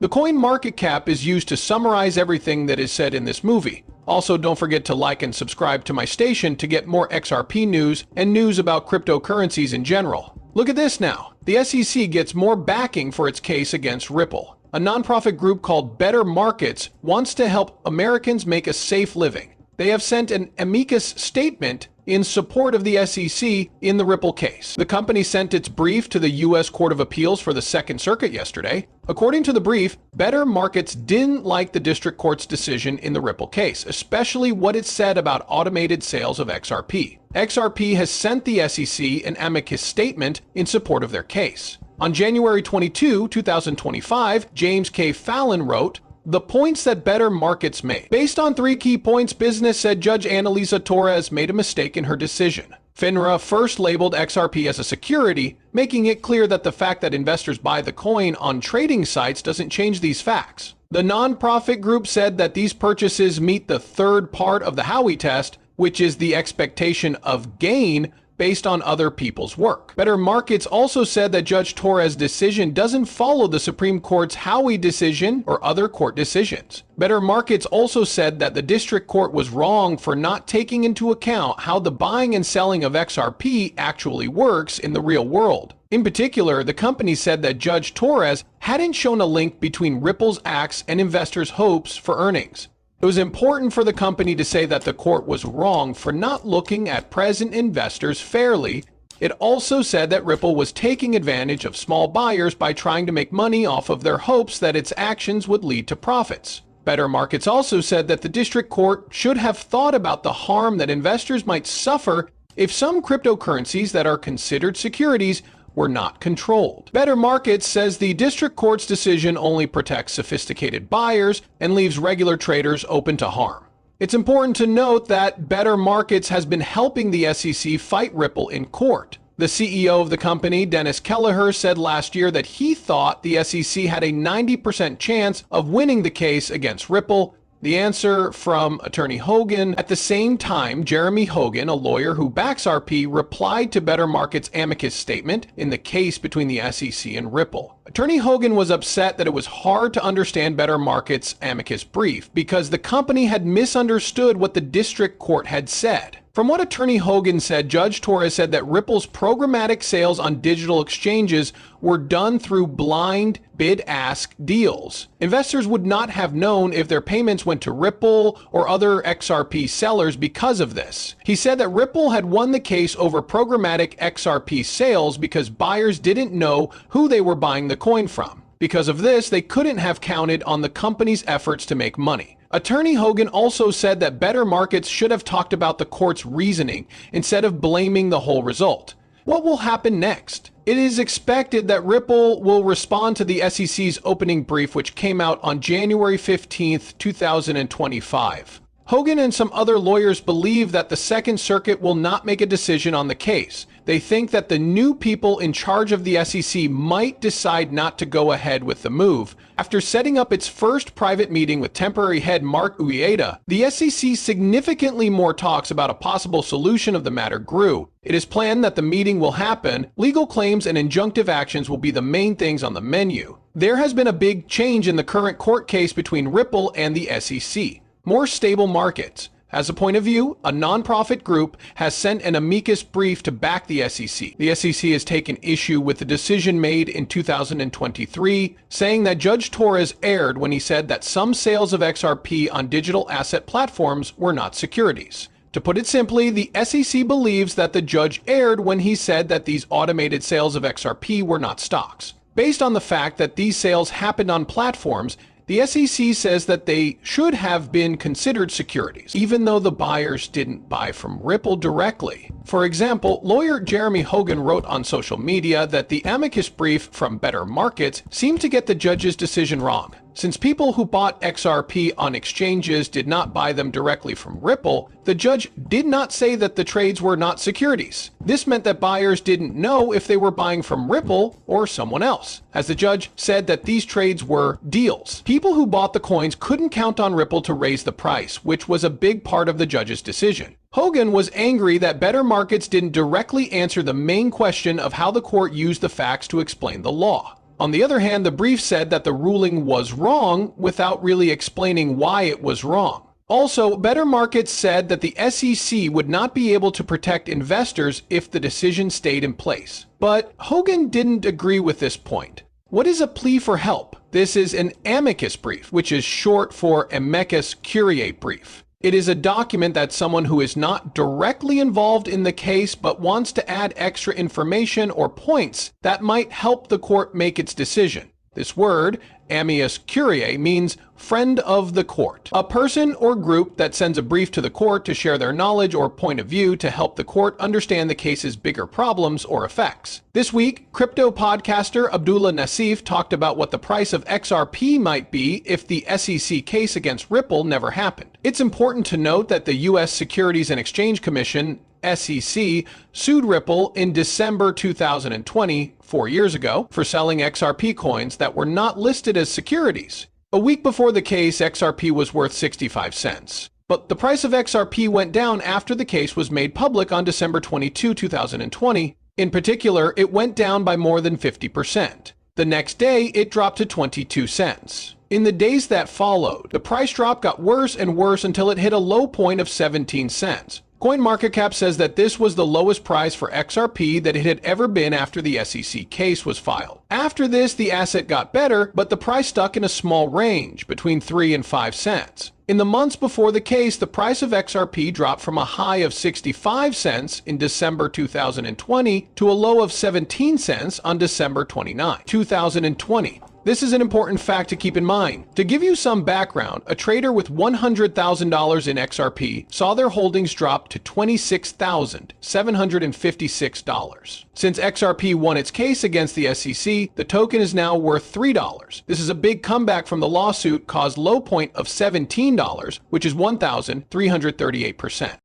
The coin market cap is used to summarize everything that is said in this movie. Also, don't forget to like and subscribe to my station to get more XRP news and news about cryptocurrencies in general. Look at this now. The SEC gets more backing for its case against Ripple. A nonprofit group called Better Markets wants to help Americans make a safe living. They have sent an amicus statement in support of the SEC in the Ripple case. The company sent its brief to the U.S. Court of Appeals for the Second Circuit yesterday. According to the brief, Better Markets didn't like the district court's decision in the Ripple case, especially what it said about automated sales of XRP. XRP has sent the SEC an amicus statement in support of their case. On January 22, 2025, James K. Fallon wrote, "The points that Better Markets made. Based on 3 key points, business said Judge Annalisa Torres made a mistake in her decision. FINRA first labeled XRP as a security, making it clear that the fact that investors buy the coin on trading sites doesn't change these facts. The nonprofit group said that these purchases meet the third part of the Howey test, which is the expectation of gain based on other people's work. Better Markets also said that Judge Torres' decision doesn't follow the Supreme Court's Howey decision or other court decisions. Better Markets also said that the district court was wrong for not taking into account how the buying and selling of XRP actually works in the real world. In particular, the company said that Judge Torres hadn't shown a link between Ripple's acts and investors' hopes for earnings. It was important for the company to say that the court was wrong for not looking at present investors fairly. It also said that Ripple was taking advantage of small buyers by trying to make money off of their hopes that its actions would lead to profits. Better Markets also said that the district court should have thought about the harm that investors might suffer if some cryptocurrencies that are considered securities were not controlled. Better Markets says the district court's decision only protects sophisticated buyers and leaves regular traders open to harm. It's important to note that Better Markets has been helping the SEC fight Ripple in court. The CEO of the company, Dennis Kelleher, said last year that he thought the SEC had a 90% chance of winning the case against Ripple. The answer from attorney Hogan. At the same time, Jeremy Hogan, a lawyer who backs RP, replied to Better Markets' amicus statement in the case between the SEC and Ripple. Attorney Hogan was upset that it was hard to understand Better Markets' amicus brief because the company had misunderstood what the district court had said. From what attorney Hogan said, Judge Torres said that Ripple's programmatic sales on digital exchanges were done through blind bid-ask deals. Investors would not have known if their payments went to Ripple or other XRP sellers because of this. He said that Ripple had won the case over programmatic XRP sales because buyers didn't know who they were buying the coin from. Because of this, they couldn't have counted on the company's efforts to make money. Attorney Hogan also said that Better Markets should have talked about the court's reasoning instead of blaming the whole result. What will happen next? It is expected that Ripple will respond to the SEC's opening brief, which came out on January 15, 2025. Hogan and some other lawyers believe that the Second Circuit will not make a decision on the case. They think that the new people in charge of the SEC might decide not to go ahead with the move. After setting up its first private meeting with temporary head Mark Uyeda, the SEC significantly more talks about a possible solution of the matter grew. It is planned that the meeting will happen. Legal claims and injunctive actions will be the main things on the menu. There has been a big change in the current court case between Ripple and the SEC. More stable markets. As a point of view, a nonprofit group has sent an amicus brief to back the SEC. The SEC has taken issue with the decision made in 2023, saying that Judge Torres erred when he said that some sales of XRP on digital asset platforms were not securities. To put it simply, the SEC believes that the judge erred when he said that these automated sales of XRP were not stocks. Based on the fact that these sales happened on platforms, the SEC says that they should have been considered securities, even though the buyers didn't buy from Ripple directly. For example, lawyer Jeremy Hogan wrote on social media that the amicus brief from Better Markets seemed to get the judge's decision wrong. Since people who bought XRP on exchanges did not buy them directly from Ripple, the judge did not say that the trades were not securities. This meant that buyers didn't know if they were buying from Ripple or someone else, as the judge said that these trades were deals. People who bought the coins couldn't count on Ripple to raise the price, which was a big part of the judge's decision. Hogan was angry that Better Markets didn't directly answer the main question of how the court used the facts to explain the law. On the other hand, the brief said that the ruling was wrong without really explaining why it was wrong. Also, Better Markets said that the SEC would not be able to protect investors if the decision stayed in place. But Hogan didn't agree with this point. What is a plea for help? This is an amicus brief, which is short for amicus curiae brief. It is a document that someone who is not directly involved in the case but wants to add extra information or points that might help the court make its decision. This word, amicus curiae, means friend of the court. A person or group that sends a brief to the court to share their knowledge or point of view to help the court understand the case's bigger problems or effects. This week, crypto podcaster Abdullah Nassif talked about what the price of XRP might be if the SEC case against Ripple never happened. It's important to note that the U.S. Securities and Exchange Commission, SEC, sued Ripple in December 2020, 4 years ago, for selling XRP coins that were not listed as securities. A week before the case, XRP was worth 65 cents. But the price of XRP went down after the case was made public on December 22, 2020. In particular, it went down by more than 50%. The next day, it dropped to 22 cents. In the days that followed, the price drop got worse and worse until it hit a low point of 17 cents. CoinMarketCap says that this was the lowest price for XRP that it had ever been after the SEC case was filed. After this, the asset got better, but the price stuck in a small range, between 3 and 5 cents. In the months before the case, the price of XRP dropped from a high of 65 cents in December 2020 to a low of 17 cents on December 29, 2020. This is an important fact to keep in mind. To give you some background, a trader with $100,000 in XRP saw their holdings drop to $26,756. Since XRP won its case against the SEC, the token is now worth $3. This is a big comeback from the lawsuit caused low point of $17, which is 1,338%.